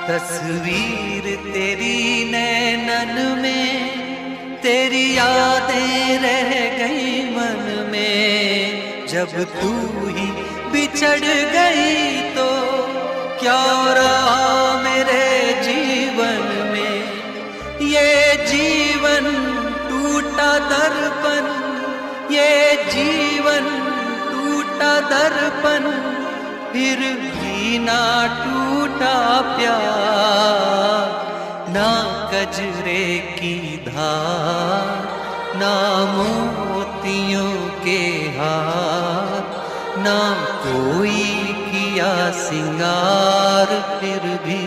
तस्वीर तेरी नैनन में, तेरी यादें रह गई मन में। जब तू ही बिछड़ गई तो क्या रहा मेरे जीवन में। ये जीवन टूटा दर्पण, ये जीवन टूटा दर्पण, फिर भी ना टूटा प्यार। ना कजरे की धार, ना मोतियों के हार, ना कोई किया सिंगार, फिर भी